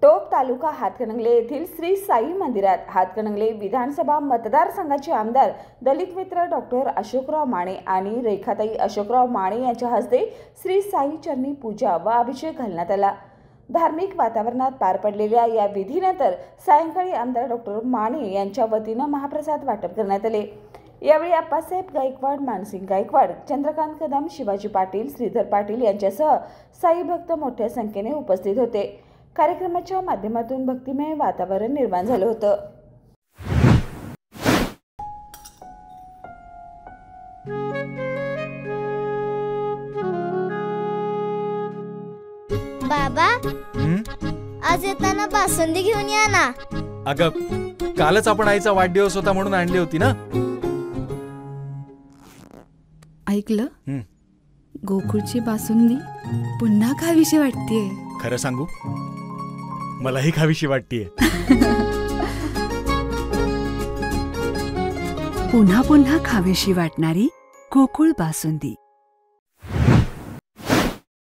टोक तालुका हातकणंगले येथील श्री साई मंदिरात हातकणंगले विधानसभा मतदारसंघाचे आमदार दलित मित्र डॉक्टर अशोकराव माने आणि रेखाताई अशोकराव माने यांच्या हस्ते श्री साई चरणी पूजा व अभिषेक घालण्यात आला। धार्मिक वातावरणात पार पडलेल्या या विधीनंतर सायंकाळी आमदार डॉक्टर माने यांच्या वतीने महाप्रसाद वाटप करण्यात आले। यावेळी अप्पासाहेब गायकवाड, मानसिंग गायकवाड, चंद्रकांत कदम, शिवाजी पाटील, श्रीधर पाटील यांच्यासह साई भक्त मोठ्या संख्येने उपस्थित होते। कार्यक्रमाच्या माध्यमातून भक्तिमय वातावरण निर्माण झालं होतं। बाबा, आज येताना बासुंदी घेऊन या ना। अगं, कालच आपण आईचा वाढदिवस होता म्हणून आणली होती ना। ऐकलं, गोकुळची बासुंदी पुन्हा खावीशी वाटतेय। खरं सांगू, मलाही खावीशी वाटतेय। पुन्हा पुन्हा खावीशी वाटणारी गोकुळ बासुंदी।